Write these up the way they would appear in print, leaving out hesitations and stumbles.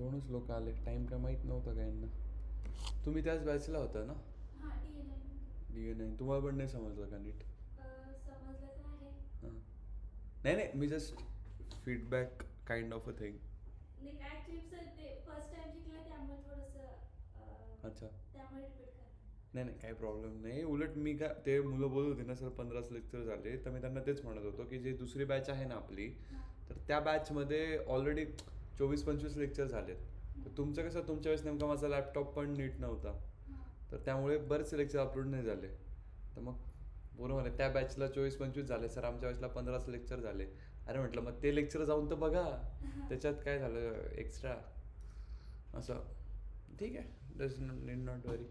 दोनच लोक आले. टाईम काय माहीत नव्हतं का यांना. तुम्ही त्याच बॅचला होता ना? हां, DNA. तुम्हाला पण नाही समजलं का नीट? समजलं तर आहे. हां. नाही नाही, मी just feedback kind of a thing. नाही ॲक्च्युली सर ते फर्स्ट टाइम शिकलं त्यामुळे थोडंसं अच्छा. त्यामुळे रिपीट करते. नाही नाही, काही प्रॉब्लेम नाही. उलट मी काय, ते मुलं बोलत होते ना सर 15 लेक्चर झाले, तर मी त्यांना तेच म्हणत होतो की जे दुसरी बॅच आहे ना आपली, हां. तर त्या बॅचमध्ये ऑलरेडी 24-25 लेक्चर झालेत. तर तुमचं कसं, तुमच्या वेळेस नेमका माझा लॅपटॉप पण नीट नव्हता, हां. तर त्यामुळे बरेचसे लेक्चर अपलोड नाही झाले. तर मग बरोबर आहे, त्या बॅचला 24-25 झाले सर, आमच्या वेळेसला 15 लेक्चर झाले. अरे म्हटलं मग ते लेक्चर जाऊन तर बघा, त्याच्यात काय झालं एक्स्ट्रा असं. ठीक आहे, डज नीड नॉट वरी.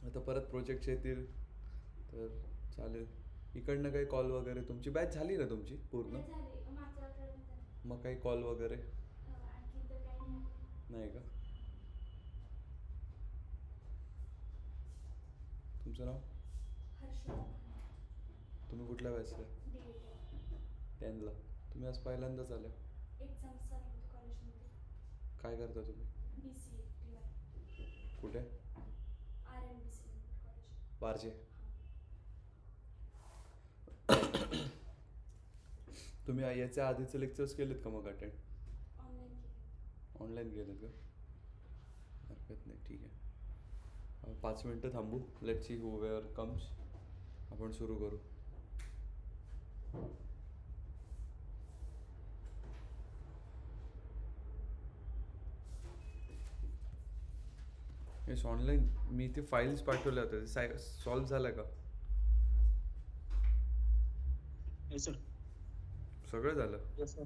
आता परत प्रोजेक्ट्स येतील तर चालेल. इकडनं काही कॉल वगैरे, तुमची बॅच झाली ना तुमची पूर्ण? नाही झाली, मागच्या आठवड्यात झाली. मग काही कॉल वगैरे आणखीन तर काही नाही आले. नाही का? तुमचं नाव? हर्षदा. तुम्ही कुठल्या बॅचला? DAT. 10ला. तुम्ही आज पहिल्यांदाच आल्या. एक्झाम चालू होती कॉलेजमध्ये. काय करता तुम्ही? BCA TY. कुठे? RMBC college. बारजे. हां. तुम्ही याच्या आधीचे लेक्चर्स केलेत का मग अटेंड? ऑनलाईन केले. ऑनलाईन केलेत का? हरकत नाही, ठीक आहे. 5 मिनटं थांबू. Let's see who were comes. आपण सुरू करू. Yes, online. मी ते फाईल्स पाठवल्या होत्या, ते सॉल्व्ह झाल्या का? Yes sir. सगळं झालं? Yes sir.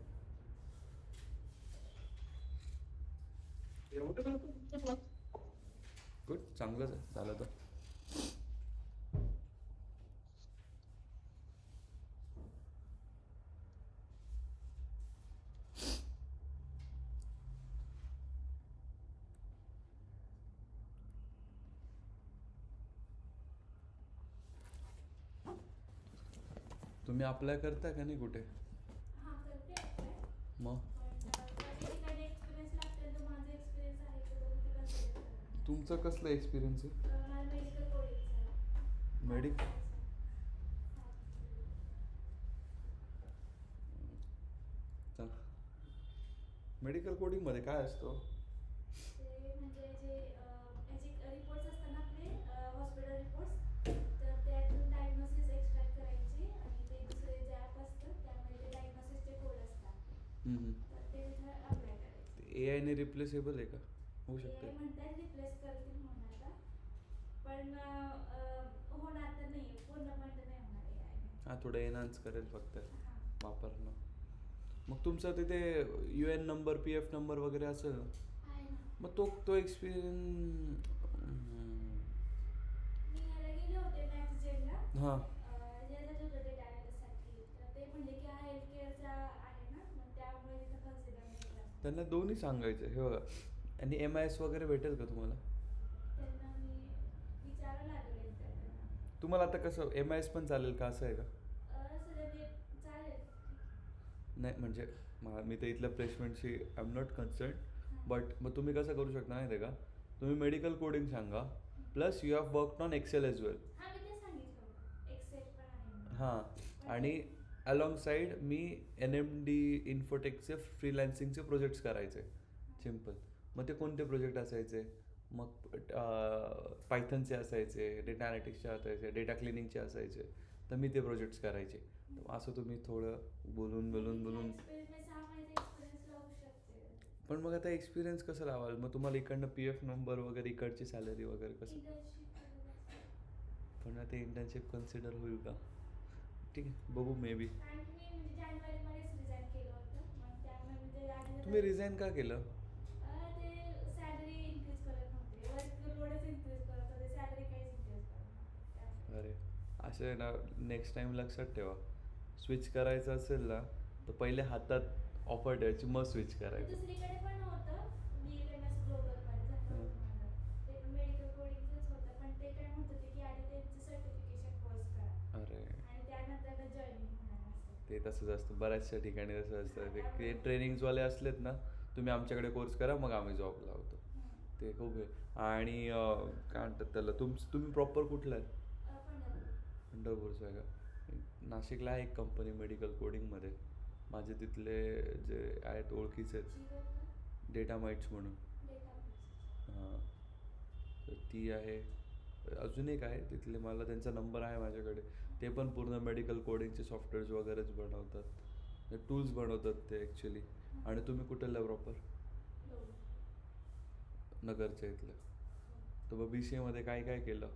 गुड, चांगलंच आहे झालं तर. तुम्ही अप्लाय करता का नाही कुठे? हां करते apply. मग पण त्या ठिकाणी एक्सपिरियन्स लागतो, तर माझा एक्सपिरियन्स आहे तर ते कन्सिडर करणार. तुमचं कसलं एक्सपिरियन्स आहे? मला मेडिकल कोडिंगचा आहे. मेडिकल? मेडिकल कोडिंगमध्ये काय असतं? ते म्हणजे जे ह्याचे रिपोर्ट्स असतात ना आपले हॉस्पिटल रिपोर्ट्स, तर त्यातून डायग्नोसिस एक्सट्रॅक्ट करायचे आणि ते दुसरे जे ॲप असतं त्यामध्ये ते डायग्नोसिसचे कोड असतात, तर ते इथं अप्लाय करायचे. ए आयने रिप्लेसेबल आहे का? होऊ शकते. AI म्हणतात रिप्लेस करतील म्हणून आता, पण होणार तर नाही, पूर्णपणे तर नाही होणार AI. हां, थोडं एनहान्स करेल फक्त हां. वापरणं. मग तुमचा तिथे UN नंबर, PF नंबर वगैरे असेल ना? आहे ना. मग तो एक्सपिरियन्स. मी ह्याला गेले होते मॅक्सजेनला. हां. ज्याच्यात होतं डेटा अनालिसिससाठी, तर ते म्हणले की हा हेल्थ केअरचा आहे ना, मग त्यामुळे तिथं कन्सिडर नाही केलं. त्यांना दोन्ही सांगायचं, हे बघा. आणि MIS वगैरे भेटेल का तुम्हाला? त्यांना मी विचारायला लागले तर त्यांना तुम्हाला आता कसं MIS पण चालेल का, असं आहे का? सध्या ते चालेल. नाही म्हणजे मी तर इथल्या प्लेसमेंटशी आय एम नॉट कन्सर्न, हां. बट मग तुम्ही कसं करू शकता माहिती आहे का? तुम्ही मेडिकल कोडिंग सांगा, plus you have worked on Excel as well. हां मी ते सांगितलं होतं, एक्सेल पण आहे म्हणून. हां. पण आणि अलॉंग साईड मी NMD इन्फोटेकचे फ्रीलान्सिंगचे प्रोजेक्ट्स करायचे. सिम्पल. मग ते कोणते प्रोजेक्ट असायचे? मग पायथनचे असायचे, डेटा अनालिटिक्सचे असायचे, डेटा क्लिनिंगचे असायचे. तर मी ते प्रोजेक्ट्स करायचे. तर असं तुम्ही थोडं बोलून एक्सपिरियन्स 6 महिन्याचा एक्सपिरियन्स लावू शकते. पण मग आता एक्सपिरियन्स कसं लावाल? मग तुम्हाला इकडनं PF नंबर वगैरे, इकडची सॅलरी वगैरे कसं? इंटर्नशिप पण आता इंटर्नशिप कन्सिडर होईल का? ठीक आहे, बघू मे बी. कारण की मी म्हणजे जानेवारीमध्येच रिझाईन केलं होतं, मग त्यामुळे मी ते आधी तुम्ही रिझाईन का केलं? ते सॅलरी इन्क्रीज करत नव्हते, वर्क लोडच इन्क्रीज करत होते, सॅलरी काहीच इन्क्रीज करत नव्हते त्यामुळे. अरे, असं आहे ना, नेक्स्ट टाईम लक्षात ठेवा. स्विच करायचं असेल ना, तर पहिले हातात ऑफर ठेवायची, मग स्विच करायचं. दुसरीकडे पण होतं, BLMS ग्लोबलमध्ये झालं होतं माझं, ते पण मेडिकल कोडिंगचंच होतं, पण ते काय म्हणत होते की आधी त्यांचं सर्टिफिकेशन कोर्स करा अरे, आणि त्यानंतर जॉईनिंग होणार असं. ते तसंच असतं बऱ्याचशा ठिकाणी तसं असतं ते ट्रेनिंग्सवाले असलेत ना तुम्ही आमच्याकडे कोर्स करा मग आम्ही जॉब लावतो ते खूप आहे. आणि काय म्हणतात त्याला तुम्ही प्रॉपर कुठला आहे? पंढरपूर. पंढरपूरचं आहे का? नाशिकला आहे एक कंपनी मेडिकल कोडिंगमध्ये माझे तिथले जे आहेत ओळखीचे आहेत जीवन डेटा माइट्स म्हणून. डेटा हां तर ती आहे. अजून एक आहे तिथले मला त्यांचा नंबर आहे माझ्याकडे. ते पण पूर्ण मेडिकल कोडिंगचे सॉफ्टवेअर्स वगैरेच बनवतात टूल्स बनवतात ते ॲक्च्युली. आणि तुम्ही कुठला प्रॉपर? नगरच्या इथलं. तर मग BCAमध्ये काय काय केलं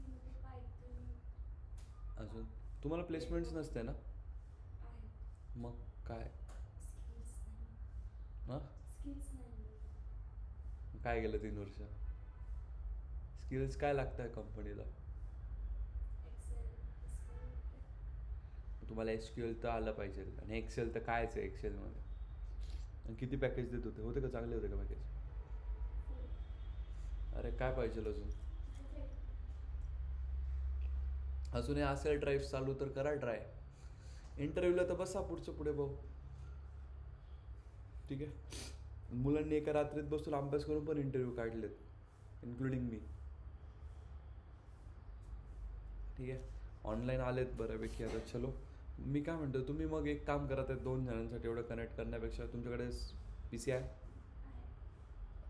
मध्ये पायथन अजून? तुम्हाला प्लेसमेंट्स नसते ना आहे. मग काय? स्किल्स नाही. हां स्किल्स नाही. काय केलं 3 वर्ष? स्किल्स काय लागतं आहे कंपनीला? तुम्हाला SQL तर आलं पाहिजे आणि एक्सेल तर कायच आहे एक्सेलमध्ये. आणि किती पॅकेज देत होते का चांगले होते का पॅकेज? अरे काय पाहिजे अजून? अजूनही असेल ड्राईव्ह चालू तर करा ट्राय. इंटरव्ह्यूला तर बसा पुढचं पुढे भाऊ. ठीक आहे. मुलांनी एका रात्रीत बसून अभ्यास करून पण इंटरव्ह्यू काढलेत इन्क्लुडिंग मी. ठीक आहे. ऑनलाईन आलेत बऱ्यापैकी आता. चलो मी काय म्हणतो तुम्ही मग एक काम करा त्या 2 जणांसाठी एवढं कनेक्ट करण्यापेक्षा तुमच्याकडे PC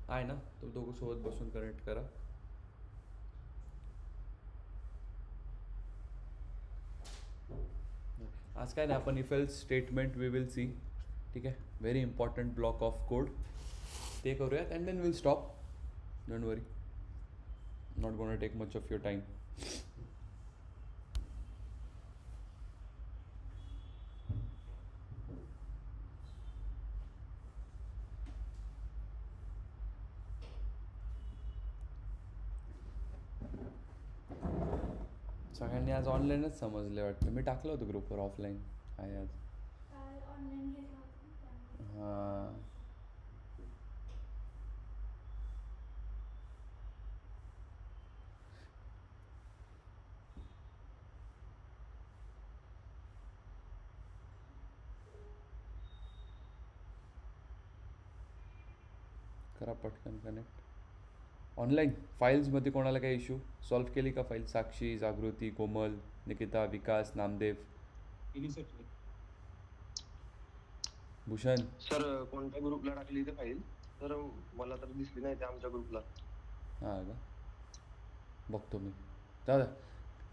आहे ना? तर दोघं सोबत बसून कनेक्ट करा. आज काय नाही आपण if else statement we will see. ठीक आहे. Very important block of code ते करूयात and then will stop. Don't worry. Not gonna take much of your time. सगळ्यांनी आज ऑनलाईनच समजले वाटतं. मी टाकलं होतं ग्रुपवर ऑफलाईन आहे आज. काल ऑनलाईन घेतला होता त्यामुळे हां करा पटकन कनेक्ट. ऑनलाईन फाईल्समध्ये कोणाला काही इश्यू सॉल्व्ह केली का फाईल? साक्षी, जागृती, कोमल, निकिता, विकास, नामदेव, केली सर. भूषण. सर कोणत्या ग्रुपला टाकली ते फाईल? सर मला तर दिसली नाही ते आमच्या ग्रुपला. हां का? बघतो मी. जाऊ द्या.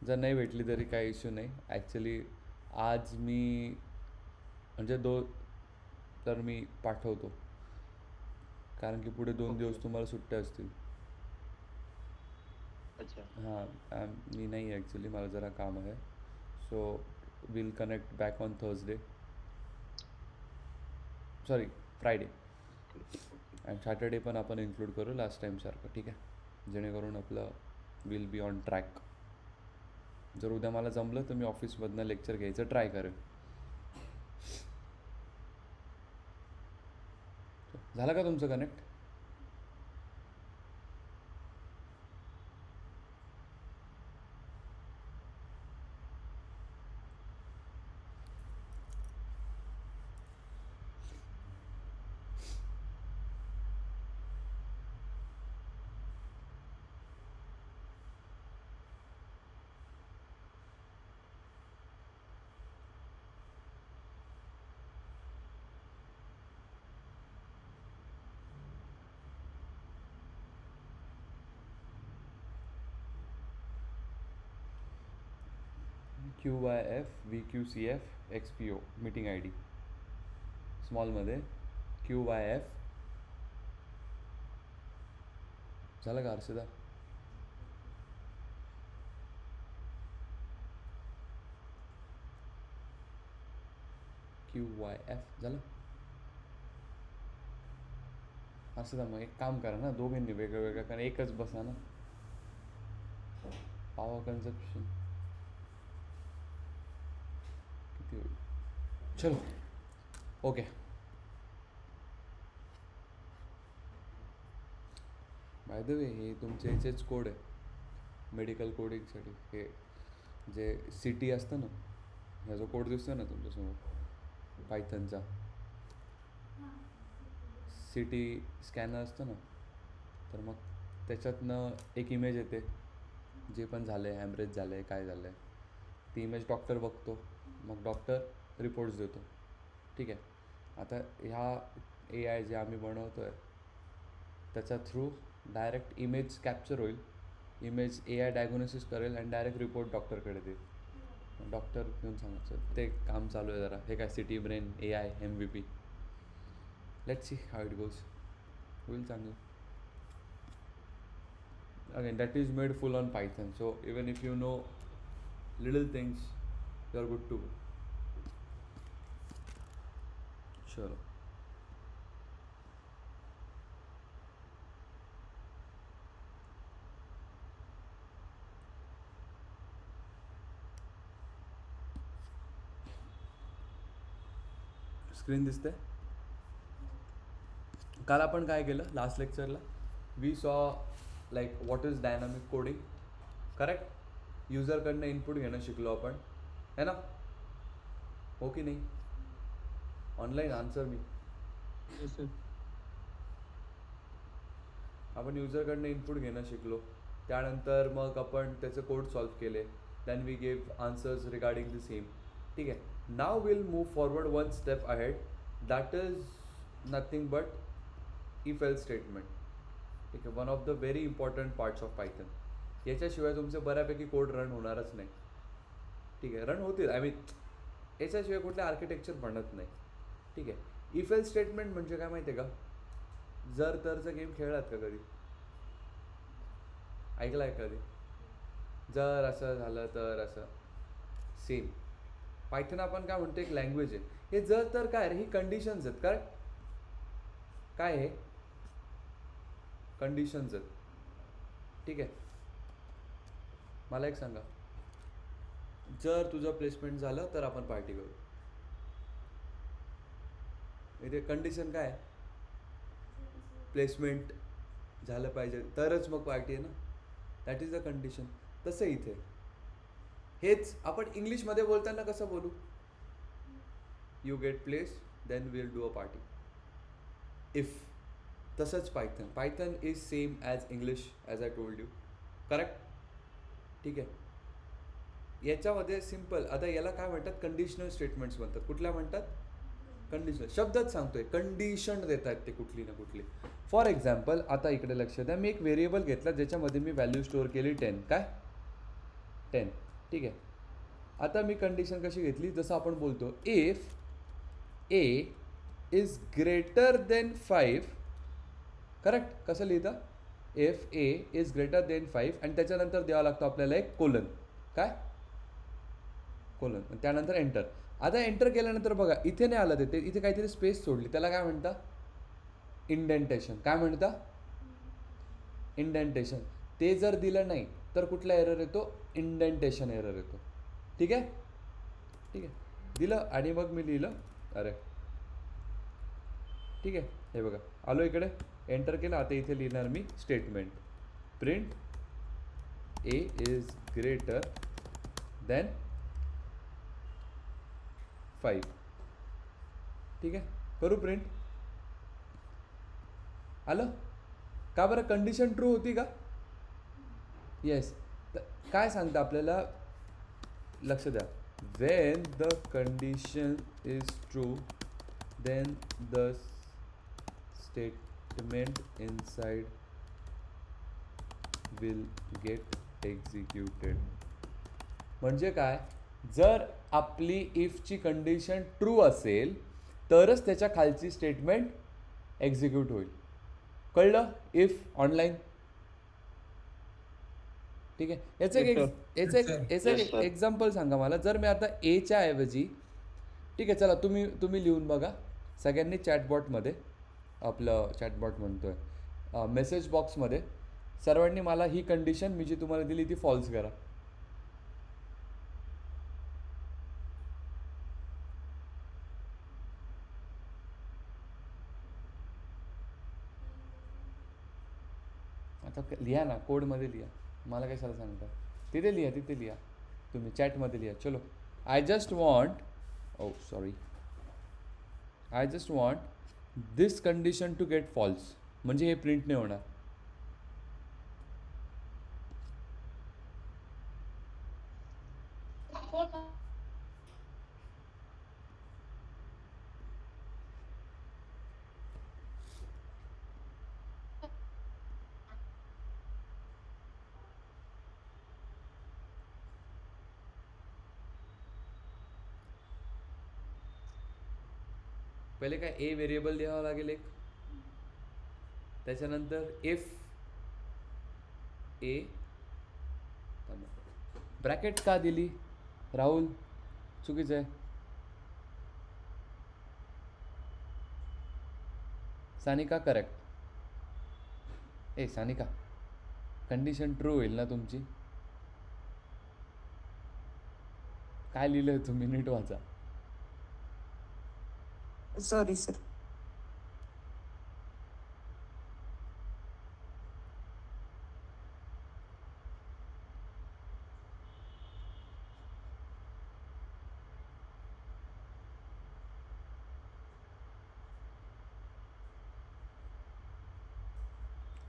जर नाही भेटली तरी काही इश्यू नाही. ॲक्च्युली आज मी म्हणजे तर मी पाठवतो कारण की पुढे 2 दिवस तुम्हाला सुट्ट्या असतील. अच्छा. हां मी नाही ॲक्च्युली मला जरा काम आहे. So will connect back on Thursday sorry Friday and Saturday पण आपण इन्क्लूड करू लास्ट टाईमसारखं. ठीक आहे. जेणेकरून आपलं विल बी ऑन ट्रॅक. जर उद्या मला जमलं तर मी ऑफिसमधनं लेक्चर घ्यायचं ट्राय करेन. झालं का तुमचं connect? QYF VQCF XPO meeting ID स्मॉलमध्ये QYF. झालं का हर्षदा? QYF झालं? हर्षदा मग एक काम करा ना दोघांनी वेगळं वेगळं कारण एकच बसा ना. पॉवर कन्झप्शन किती होईल? चलो ओके. बाय द वे हे तुमचे याचेच कोड आहे मेडिकल कोडिंगसाठी. हे जे CT असतं ना ह्याचा कोड दिसतोय ना तुमच्यासमोर पायथनचा हां सी टी स्कॅनर असतं ना, तर मग त्याच्यातनं एक इमेज येते जे पण झालं आहे, हॅमरेज झालं आहे, काय झालं आहे, ती इमेज डॉक्टर बघतो, मग डॉक्टर रिपोर्ट्स देतो. ठीक आहे. आता ह्या ए आय जे आम्ही बनवतो आहे त्याच्या थ्रू डायरेक्ट इमेज कॅप्चर होईल, इमेज ए आय डायग्नोसिस करेल आणि डायरेक्ट रिपोर्ट डॉक्टरकडे देईल. डॉक्टर घेऊन सांगायचं ते काम चालू आहे जरा. हे काय city brain A I MVP. Let's see how it goes. होईल चांगलं. Again, that is made full on Python. So even if you know little things, you are good to go. Sure. Screen दिसते. काल आपण काय केलं last लेक्चरला? We saw like what is dynamic coding. Correct. युजरकडनं input घेणं शिकलो आपण, है ना? हो की नाही? ऑनलाईन आन्सर मी. Yes, sir. आपण युजरकडनं इनपुट घेणं शिकलो. त्यानंतर मग आपण त्याचे कोड सॉल्व्ह केले. Then we gave answers regarding the same. ठीक आहे. Now we'll move forward one step ahead. That is nothing but if else statement. ठीक आहे. One of the very important parts of Python. याच्याशिवाय तुमचे बऱ्यापैकी code run होणारच नाही. ठीक आहे. रन होतील, आय मीन याच्याशिवाय कुठले आर्किटेक्चर बनत नाही. ठीक आहे. इफ एल्स स्टेटमेंट म्हणजे काय माहिती आहे का? जर तरचा गेम खेळलात का कधी? ऐकला आहे कधी? जर असं झालं तर असं सेम. पायथन आपण काय म्हणतो, एक लँग्वेज आहे. हे जर तर काय रे, ही कंडिशन्स आहेत. काय हे कंडिशन्स आहेत. ठीक आहे. मला एक सांगा, जर तुझं प्लेसमेंट झालं तर आपण पार्टी करू. इथे कंडिशन काय आहे? प्लेसमेंट झालं पाहिजे तरच मग पार्टी आहे ना. That is the condition. तसं इथे हेच आपण इंग्लिशमध्ये बोलताना कसं बोलू? You get place then we'll do a party. If. तसंच Python is same as English as I told you. Correct. ठीक आहे. याच्यामध्ये सिम्पल, आता याला काय म्हणतात? कंडिशनल स्टेटमेंट्स म्हणतात. कुठल्या म्हणतात? कंडिशनल. शब्दच सांगतोय, कंडिशन देत आहेत ते कुठली ना कुठली. फॉर एक्झाम्पल, आता इकडे लक्ष द्या, मी एक व्हेरिएबल घेतला ज्याच्यामध्ये मी व्हॅल्यू स्टोअर केली 10. काय? 10. ठीक आहे. आता मी कंडिशन कशी घेतली, जसं आपण बोलतो if A is greater than 5. Correct. कसं लिहितं? If A is greater than 5 आणि त्याच्यानंतर द्यावा लागतो आपल्याला एक कोलन. काय? कोलन. त्यानंतर एंटर. आता एंटर केल्यानंतर बघा इथे नाही आलं ते, इथे काहीतरी स्पेस सोडली. त्याला काय म्हणता? इंडेंटेशन. काय म्हणता? इंडेंटेशन. ते जर दिलं नाही तर कुठला एरर येतो? इंडेंटेशन एरर येतो. ठीक आहे. ठीक आहे. दिलं आणि मग मी लिहिलं अरे. ठीक आहे. हे बघा आलो इकडे, एंटर केलं. आता इथे लिहिणार मी statement print A is greater than 5. ठीक आहे. करू प्रिंट. आलं का बरं? कंडिशन ट्रू होती का? येस. काय सांगतं आपल्याला? लक्ष द्या. When the condition is true then the statement inside will get executed. म्हणजे काय? जर आपली इफची कंडिशन ट्रू असेल तरच त्याच्या खालची स्टेटमेंट एक्झिक्यूट होईल. कळलं? If online. ठीक आहे. याचं एक एक्झाम्पल सांगा मला. जर मी आता एच्या ऐवजी, ठीक आहे चला तुम्ही लिहून बघा सगळ्यांनी चॅटबॉटमध्ये, आपलं चॅटबॉट म्हणतोय मेसेज बॉक्समध्ये, सर्वांनी मला ही कंडिशन मी जी तुम्हाला दिली ती फॉल्स करा. आता लिहा ना, कोडमध्ये लिहा. मला कशाला सांगता? तिथे लिहा तुम्ही चॅटमध्ये लिहा. चलो I just want I just want this condition to get false, म्हणजे हे प्रिंट नाही होणार. पहिले काय ए व्हेरिएबल द्यावं लागेल एक, त्याच्यानंतर इफ ए, ब्रॅकेट का दिली राहुल, चुकीचं आहे. Sanika correct. Sanika, condition true होईल ना तुमची? काय लिहिलंय तुम्ही, नीट वाचा. Sorry sir.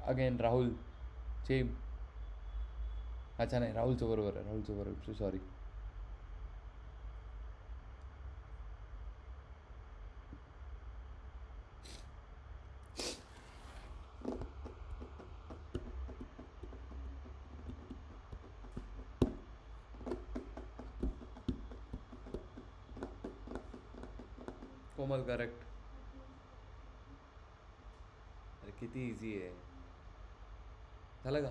Again Rahul same. अच्छा नाही, राहुलचं बरोबर आहे, राहुलचं बरोबर. So sorry. कोमल करेक्ट. अरे किती इझी आहे. झालं का?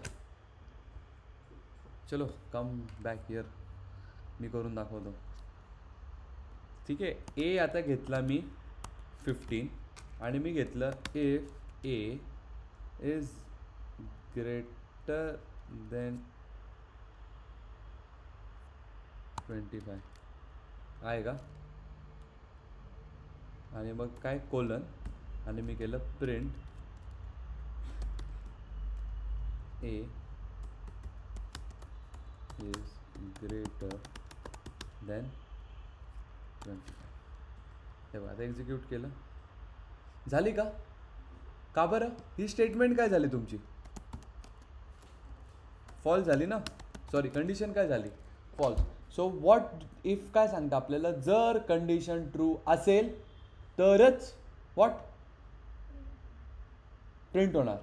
चलो कम बॅक हिअर, मी करून दाखवतो. ठीक आहे. ए आता घेतला मी 15 आणि मी घेतलं if A is greater then 25 आहे का? आणि मग काय कोलन, आणि मी केलं print A is greater then 25. हे बघा, आता एक्झिक्यूट केलं. झाली का? का बरं? ही स्टेटमेंट काय झाली तुमची? फॉल्स झाली ना? सॉरी, कंडिशन काय झाली? फॉल्स. सो व्हॉट इफ काय सांगतं आपल्याला, जर कंडिशन ट्रू असेल तरच व्हॉट प्रिंट होणार.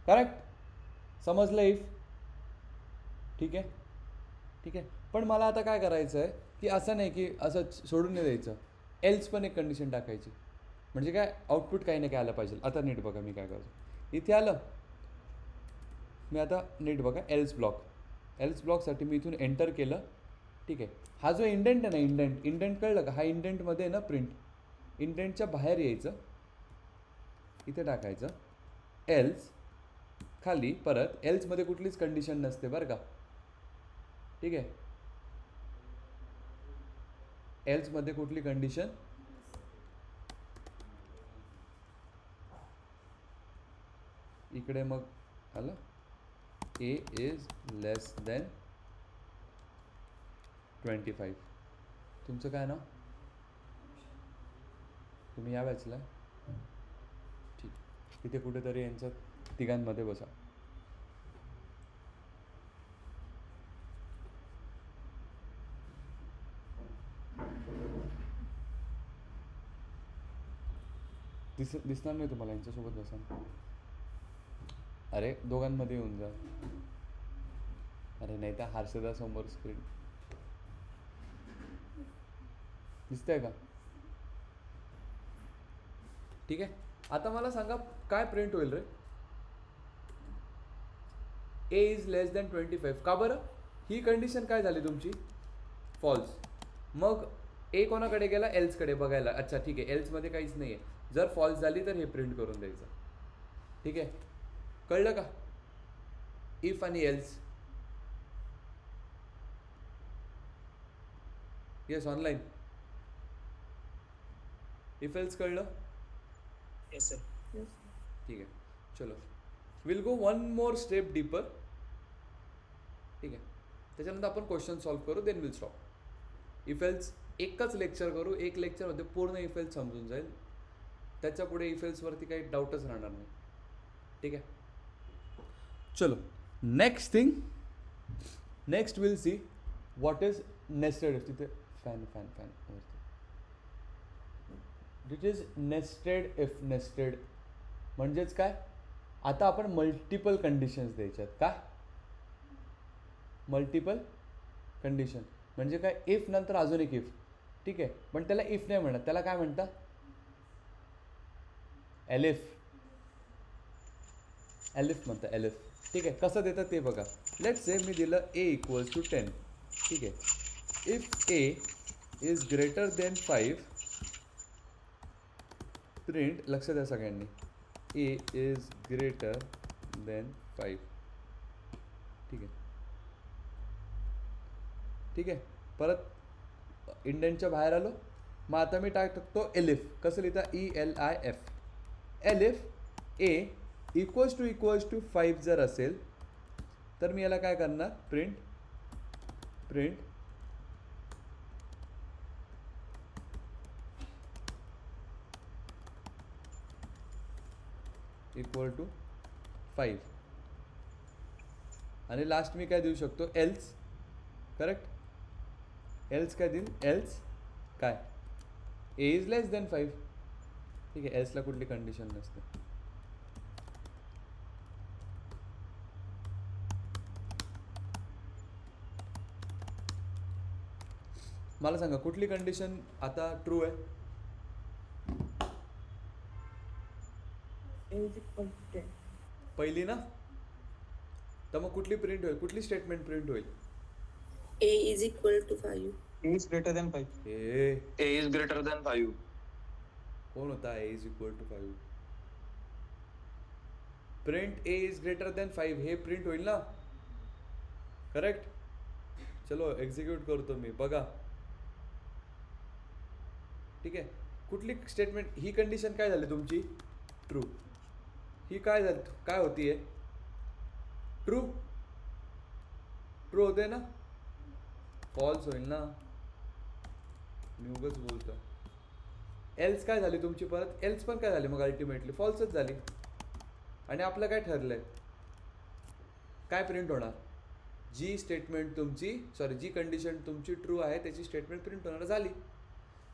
करेक्ट? समजलं? इफ. ठीक आहे, ठीक आहे. पण मला आता काय करायचं आहे की असं नाही की असं सोडून नाही द्यायचं, एल्स पण एक कंडिशन टाकायची. म्हणजे काय, आउटपुट काही नाही काय आलं पाहिजे. आता नीट बघा मी काय करतो. इथे आलं, मी आता नीट बघा, एल्स ब्लॉकसाठी मी इथून एंटर केलं. ठीक आहे. हा जो इंडेंट आहे ना, इंडेंट कळलं का? हा इंडेंटमध्ये आहे ना प्रिंट. इंडेंटच्या बाहेर यायचं, इथे टाकायचं एल्स, खाली परत एल्समध्ये कुठलीच कंडिशन नसते बरं का. ठीक आहे. एल्समध्ये कुठली कंडिशन इकडे मग आलं, ए इज लेस देन 25. तुमचं काय नाव? तुम्ही या बॅचला? ठीक. तिथे कुठेतरी यांच्या तिघांमध्ये बसा. दिसणार नाही तुम्हाला, यांच्यासोबत बसा. अरे दोघांमध्ये येऊन जा. अरे नाही तर हर्षदा समोर स्क्रीन दिसतंय का? ठीक आहे. आता मला सांगा काय प्रिंट होईल रे? ए इज लेस दॅन 25. का बरं? ही कंडिशन काय झाली तुमची? फॉल्स. मग ए कोणाकडे गेला? एल्सकडे बघायला. अच्छा ठीक आहे, एल्समध्ये काहीच नाही आहे. जर फॉल्स झाली तर हे प्रिंट करून द्यायचं. ठीक आहे, कळलं का? इफ आणि else. Yes, online. If else कळलं? Yes sir. ठीक आहे. चलो, we'll go one more step deeper. ठीक आहे. त्याच्यानंतर आपण क्वेश्चन सॉल्व करू, then will stop. If else एकच लेक्चर करू, एक लेक्चरमध्ये पूर्ण इफ एल्स समजून जाईल. त्याच्या पुढे इफ एल्सवरती काही डाऊटच राहणार नाही. ठीक आहे. चलो next thing, next we'll see what is nested if. तिथे फॅन फॅन फॅन it is nested if. Nested म्हणजेच काय, आता आपण मल्टिपल कंडिशन्स द्यायच्यात. काय मल्टिपल कंडिशन म्हणजे काय, इफ नंतर अजून एक इफ. ठीक आहे, पण त्याला इफ नाही म्हणत, त्याला काय म्हणतात, एलिफ. एलिफ म्हणतात, एलिफ. ठीक आहे, कसं देतं ते बघा. लेट्स से मी दिलं a इक्वल्स टू 10. ठीक आहे, if a is greater than 5 print, लक्ष द्या सगळ्यांनी, a इज ग्रेटर देन 5. ठीक आहे, ठीक आहे. परत इंडेंटच्या बाहेर आलो. मग आता मी टाकतो एलिफ. कसं लिहिता, ELIF. Elif a equals to 5 जर असेल तर मी याला काय करणार, प्रिंट इक्वल टू 5. आणि लास्ट मी काय देऊ शकतो, एल्स. करेक्ट, एल्स काय देईल, एल्स काय, a इज लेस देन 5. ठीक आहे, एल्सला कुठली कंडिशन नसते. मला सांगा कुठली कंडिशन आता ट्रू आहे, A is equal to 10. पहिली ना. तर मग कुठली प्रिंट होईल, कुठली स्टेटमेंट प्रिंट होईल, A is equal to 5. A is greater than 5. A A is greater than 5. कोण होता, a is equal to 5. Print a is greater than 5 हे प्रिंट होईल ना. करेक्ट. चलो एक्झिक्यूट करतो मी, बघा. ठीक आहे, कुठली स्टेटमेंट, ही कंडिशन काय झाली तुमची, ट्रू. ही काय झाली, काय होतीये, ट्रू. ट्रू होते ना, फॉल्स होईल ना, मी उगाच बोलतो. एल्स काय झाली तुमची, परत एल्स पण काय झाली, मग अल्टिमेटली फॉल्सच झाली. आणि आपलं काय ठरलंय, काय प्रिंट होणार, जी स्टेटमेंट तुमची, जी कंडिशन तुमची ट्रू आहे त्याची स्टेटमेंट प्रिंट होणार झाली.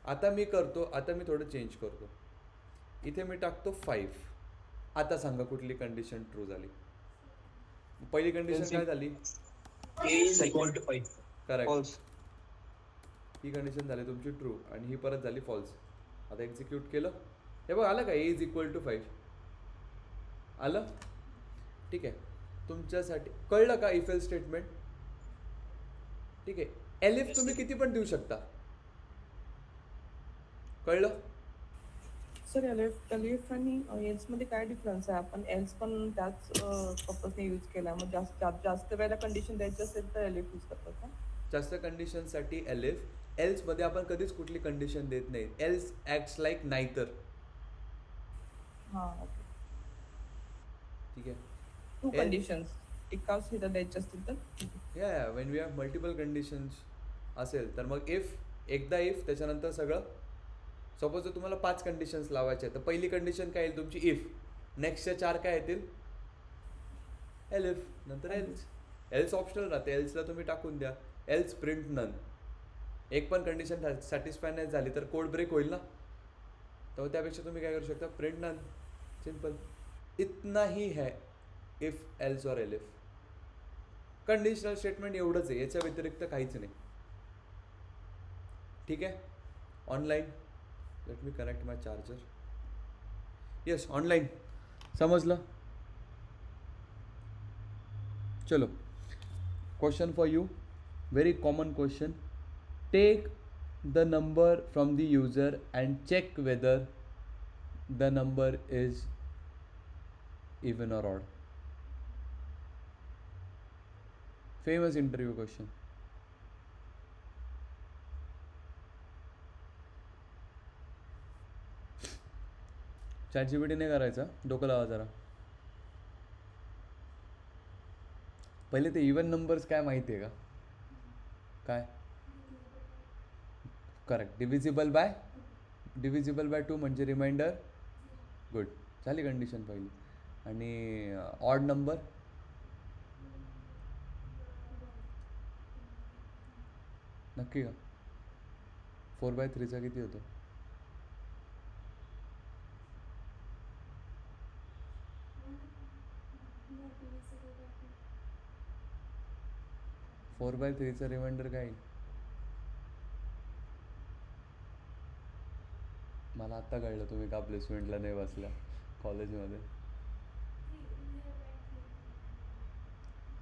आता मी थोडं चेंज करतो. इथे मी टाकतो 5. आता सांगा कुठली कंडिशन ट्रू झाली. पहिली कंडिशन काय झाली, A is equal to 5. Correct. False. He condition झाली तुमची ट्रू आणि ही परत झाली फॉल्स. आता एक्झिक्यूट केलं, हे बघ आलं का, a इज इक्वल टू 5 आलं. ठीक आहे, तुमच्यासाठी कळलं का इफ एल स्टेटमेंट. ठीक आहे, एलिफ तुम्ही किती पण देऊ शकता. कळलं. सर एलिफ आणि एल्स मध्ये काय डिफरन्स आहे, आपण एल्स पण त्याच पर्पजने यूज केला, मग जास्त वेळेला कंडिशन द्यायची असेल तर एलिफ यूज करतात का. जास्त कंडिशनसाठी एलिफ. एल्समध्ये आपण कधीच कुठली कंडिशन देत नाही. एल्स ॲक्ट्स लाईक नाहीतर. हां ओके. ठीक आहे, टू कंडिशन्स एकाच हिथं द्यायचे असतील तर. या when we have multiple conditions असेल तर मग एकदा इफ त्याच्यानंतर सगळं. सपोज जर तुम्हाला 5 कंडिशन्स लावायच्या तर पहिली कंडिशन काय येईल तुमची, इफ. नेक्स्टच्या 4 काय येतील, एलिफ. नंतर एल्स. एल्स ऑप्शनल राहते, एल्सला तुम्ही टाकून द्या, एल्स प्रिंट नन. एक पण कंडिशन सॅटिस्फाय नाही झाली तर कोड ब्रेक होईल ना. तर त्यापेक्षा तुम्ही काय करू शकता, प्रिंट नन. सिंपल, इतना ही है इफ एल्स और एलिफ. कंडिशनल स्टेटमेंट एवढंच आहे, याच्या व्यतिरिक्त काहीच नाही. ठीक आहे, online. Let me connect my charger. Yes, online. समजलं. चलो, question for you, very common question. Take the number from the user and check whether the number is even और odd. Famous interview question. ChatGPT नाही करायचा, डोकं लावा जरा. पहिले ते इवन नंबर्स काय माहिती आहे का, काय करेक्ट. डिव्हिजिबल बाय 2 म्हणजे रिमाइंडर. गुड. झाली कंडिशन पहिली. आणि ऑड नंबर नक्की का? 4/3 किती होतो? 4/3 रिमाइंडर काय येईल? मला आत्ता कळलं तुम्ही का प्लेसमेंटला नाही बसल्या कॉलेजमध्ये.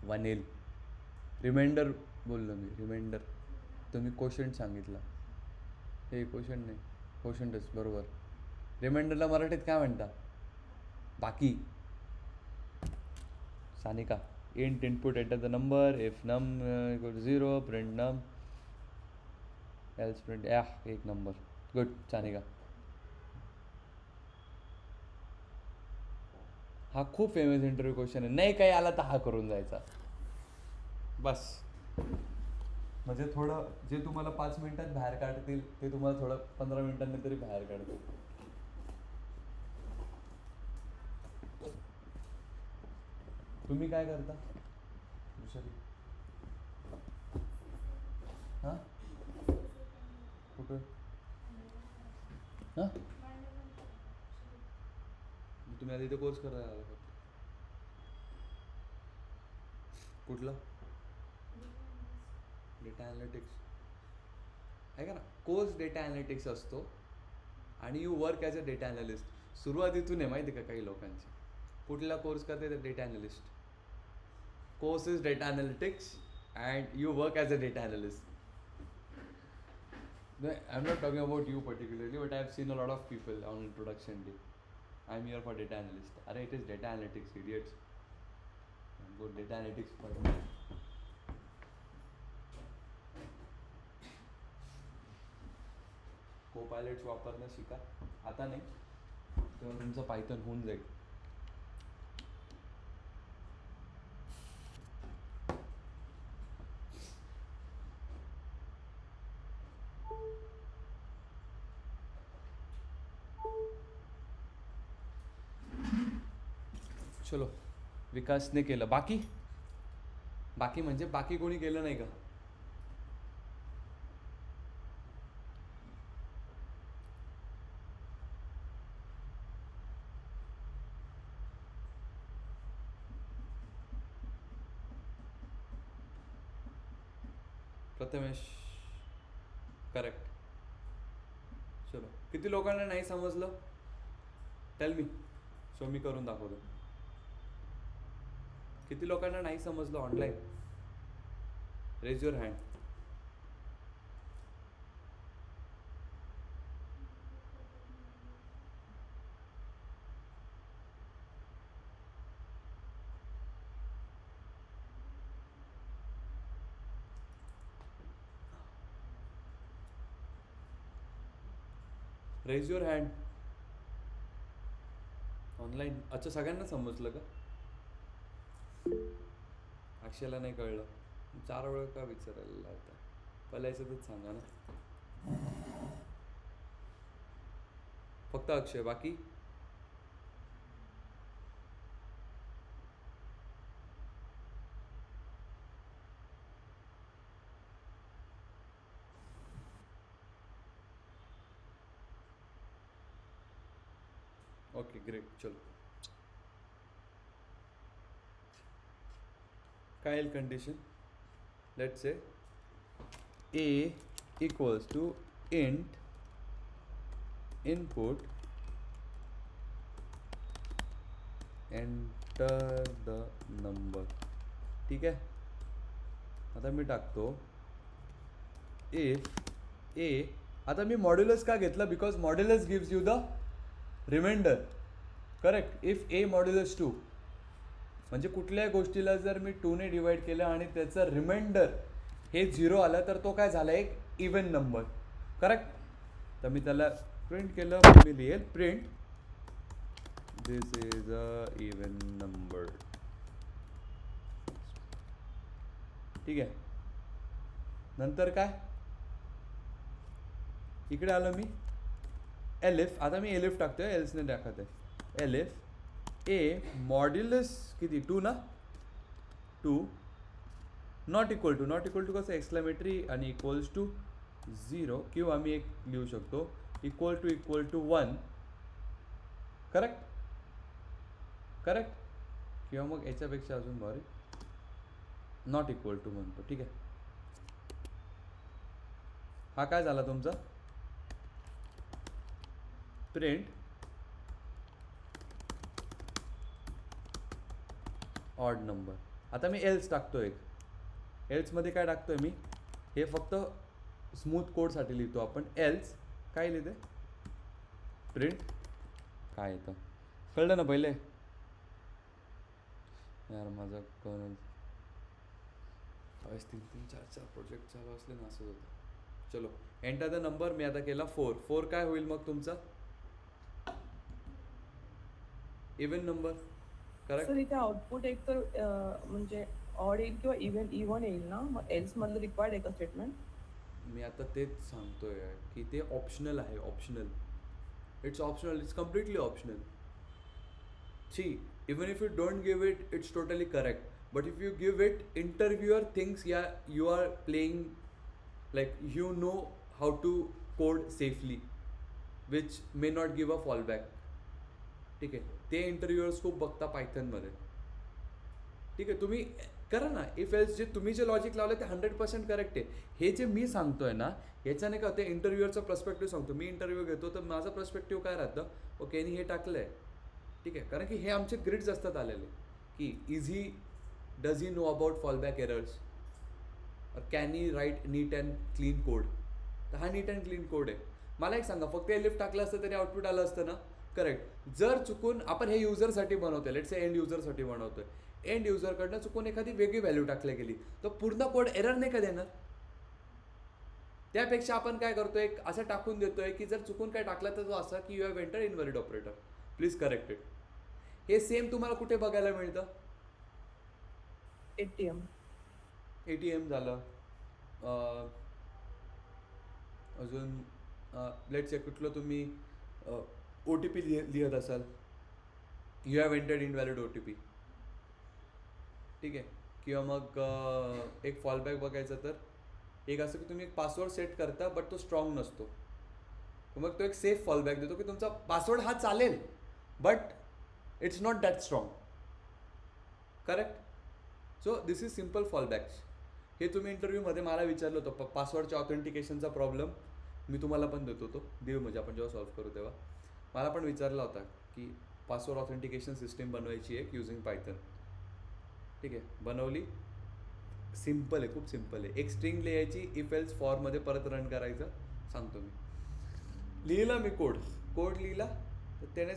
1 येईल. रिमाइंडर बोललो मी. रिमाइंडर. तुम्ही क्वोशंट सांगितला. हे क्वोशंट नाही, क्वोशंटच बरोबर. रिमाइंडरला मराठीत काय म्हणता? बाकी. Sanika. Int input enter the number. If num equal to 0 print num else print एक नंबर. गुड सानिका. हा खूप फेमस इंटरव्ह्यू क्वेश्चन आहे. नाही काही आला तर हा करून जायचा बस. म्हणजे थोडं जे तुम्हाला 5 मिनिटात बाहेर काढतील ते तुम्हाला थोडं 15 मिनिटांनी तरी बाहेर काढतील. तुम्ही काय करता वृषाली? हां कुठं? हां तुम्ही आधी इथे कोर्स करायला आला फक्त. कुठला? Data analytics. ऐका ना, कोर्स डेटा ॲनालिटिक्स असतो आणि you work as a data analyst. सुरुवातीतून आहे माहिती आहे का काही लोकांची. कुठला कोर्स करते तर data analyst. Course is data analytics and you work as a data analyst. I am not talking about you particularly but I have seen a lot of people on introduction day. I am here for data analyst. अरे it is data analytics idiots. Good data analytics पढ़ना. Copilots वापरणं शिका. आता नाही तेव्हा तुमचं Python होऊन जाईल. चलो विकासने केलं. बाकी म्हणजे बाकी कोणी केलं नाही का? प्रथमेश. करेक्ट. चलो किती लोकांना नाही समजलं? Tell me. सो मी करून दाखवतो. किती लोकांना नाही समजलं online? Raise your hand. Raise your hand. Online. अच्छा सगळ्यांना समजलं का? अक्षयला नाही कळलं. 4 वेळा का विचारायला होता? पहिल्या याच्यातच सांगा ना. फक्त अक्षय. बाकी ओके ग्रेट. चलो काय येईल condition? Let's say a equals to int input enter the number. ठीक आहे. आता मी टाकतो if a. आता मी मॉड्युलस का घेतला? Because modulus gives you the remainder. Correct. If a modulus 2 म्हणजे कुठल्याही गोष्टीला जर मी 2 ने डिवाइड केलं आणि त्याचं रिमाइंडर हे 0 आलं तर तो काय झाला? एक इव्हन नंबर. करेक्ट. तर मी त्याला प्रिंट केलं. मी लिहेल print this is a even number. ठीक आहे. नंतर काय? इकडे आलो मी एलिफ, आता मी एलिफ टाकतोय, एल्सने दाखवत आहे एलिफ ए मॉड्युलस किती 2 ना 2 नॉट इक्वल टू कसं एक्सक्लेमेटरी आणि इक्वल्स टू 0 किंवा मी एक लिहू शकतो इक्वल टू 1 करेक्ट किंवा मग याच्यापेक्षा अजून भारी नॉट इक्वल टू म्हणतो. ठीक आहे, हा काय झाला तुमचा प्रिंट ऑड नंबर. आता मी एल्स टाकतोय, एल्समध्ये काय टाकतोय मी, हे फक्त स्मूथ कोडसाठी लिहितो आपण. एल्स काय लिहिते प्रिंट काय येतं कळलं ना पहिले. यार माझं कोण 3-4 प्रोजेक्ट चालू असले ना असं होतं. चलो एंटर द नंबर मी आता केला 4 काय होईल मग तुमचा इव्हन नंबर करेक्ट. सर इथे आउटपुट एक तर म्हणजे ऑड येईल किंवा इव्हन येईल ना, मग एल्स मधलं रिक्वायर्ड आहे का स्टेटमेंट? मी आता तेच सांगतोय की ते ऑप्शनल आहे. It's completely optional. See even if you don't give it, it's totally correct, but if you give it, interviewer thinks you are playing like you know how to code safely, which may not give a fallback. ठीक आहे, ते इंटरव्ह्युअर्स खूप बघता पायथनमध्ये. ठीक आहे, तुम्ही करा ना इफ एल्स, तुम्ही जे लॉजिक लावलं ते 100% करेक्ट आहे. हे जे मी सांगतोय ना याच्याने काय होतं, इंटरव्ह्युअरचा पर्स्पेक्टिव्ह सांगतो. मी इंटरव्ह्यू घेतो तर माझा पर्स्पेक्टिव्ह काय राहतं, ओके यांनी हे टाकलं आहे. ठीक आहे, कारण की हे आमचे ग्रिड्स असतात आलेले की does he know about fallback errors, can he write neat and clean code. तर हा नीट अँड क्लीन कोड आहे. मला एक सांगा, फक्त एलिफ टाकलं असतं तरी आउटपुट आलं असतं ना. करेक्ट. जर चुकून आपण हे युजरसाठी बनवतोय, लेट्स से एंड युजरसाठी बनवतोय, एंड युजरकडनं चुकून एखादी वेगळी व्हॅल्यू टाकली गेली तर पूर्ण कोड एरर नाही का देणार. त्यापेक्षा आपण काय करतोय, असं टाकून देतोय की जर चुकून काय टाकलं तर तो असा की you have enter invalid operator, please correct it. हे सेम तुम्हाला कुठे बघायला मिळतं, ATM झालं, अजून लेट्स से कुठलं तुम्ही OTP लिहत असाल, you have entered invalid OTP. ठीक आहे, किंवा मग एक फॉलबॅक बघायचं तर एक असं की तुम्ही एक पासवर्ड सेट करता बट तो स्ट्रॉंग नसतो, मग तो एक सेफ फॉलबॅक देतो की तुमचा पासवर्ड हा चालेल but it's not that strong. Correct. So this is simple fallbacks. हे तुम्ही इंटरव्ह्यूमध्ये मला विचारलं होतं, पासवर्डच्या ऑथेंटिकेशनचा प्रॉब्लेम मी तुम्हाला पण देतो, तो देऊ म्हणजे आपण जेव्हा सॉल्व्ह करू तेव्हा. मला पण विचारला होता की पासवर्ड ऑथेंटिकेशन सिस्टीम बनवायची आहे युझिंग पायथन. ठीक आहे, बनवली. सिम्पल आहे, खूप सिम्पल आहे. एक स्ट्रिंग लिहायची, इफ एल्स फॉरमध्ये परत रन करायचं, सांगतो मी. लिहिला मी कोड लिहिला तर त्याने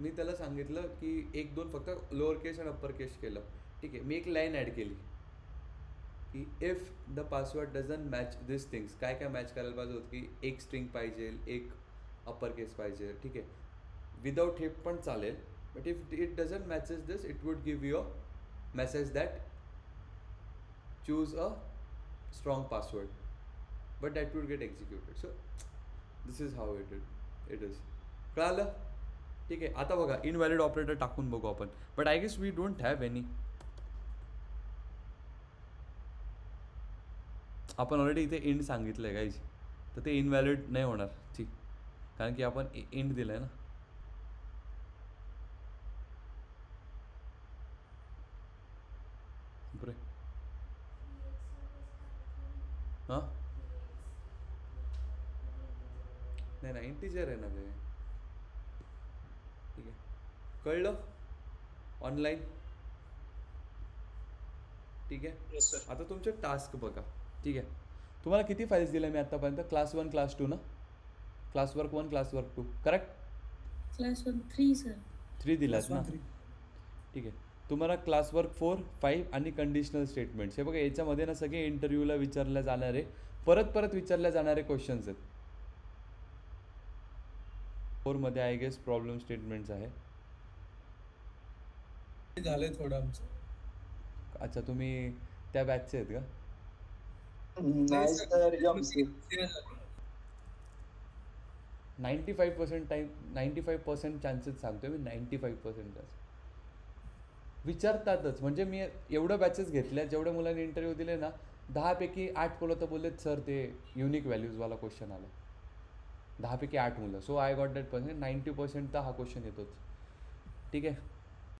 मी त्याला सांगितलं की 1-2 फक्त लोअर केस आणि अप्पर केस केलं. ठीक आहे, मी एक लाईन ॲड केली की if the password doesn't match this things, काय काय मॅच करायला पाहिजे होतं की एक स्ट्रिंग पाहिजे, एक अप्पर केस पाहिजे. ठीक आहे, विदाउट हे पण चालेल, but if it doesn't matches this it would give you a message that choose a strong password, but that would get executed. So this is how it is. कळालं. ठीक आहे, आता बघा इनव्हॅलिड ऑपरेटर टाकून बघू आपण, but I guess we don't have any. आपण already इथे इंड सांगितलं आहे गाईज, तर ते इनव्हॅलिड नाही होणार. ठीक, कारण की आपण इंड दिलं आहे ना. बरे हां, नाही इंटिजर आहे ना ते. ठीक आहे, कळलं ऑनलाईन. ठीक आहे, Yes, sir. आता तुमचे टास्क बघा. ठीक आहे, तुम्हाला किती फाईल्स दिल्या मी आत्तापर्यंत, क्लास 1 क्लास 2 ना, class work 1 class work 2 correct. Class 1, 3, sir. 3 दिलात ना. ठीक आहे, तुम्हाला क्लास वर्क 4, 5 आणि कंडिशनल स्टेटमेंट्स. हे बघा याच्यामध्ये ना सगळे इंटरव्ह्यूला विचारल्या जाणारे परत विचारल्या जाणारे क्वेश्चन्स आहेत. 4 मध्ये आय गेस प्रॉब्लेम स्टेटमेंट्स आहे. झालंय थोडं आमचं. अच्छा, तुम्ही त्या बॅचचे आहेत का? नाही सर, 95% चान्सेस सांगतोय मी, 95% विचारतातच. म्हणजे मी एवढं बॅचेस घेतल्या, जेवढ्या मुलांनी इंटरव्ह्यू दिले ना, 10पैकी 8 मुलं तर बोललेत सर ते युनिक व्हॅल्यूजवाला क्वेश्चन आला. 10पैकी 8 मुलं. So I got that percent. 90% तर हा क्वेश्चन येतोच. ठीक आहे.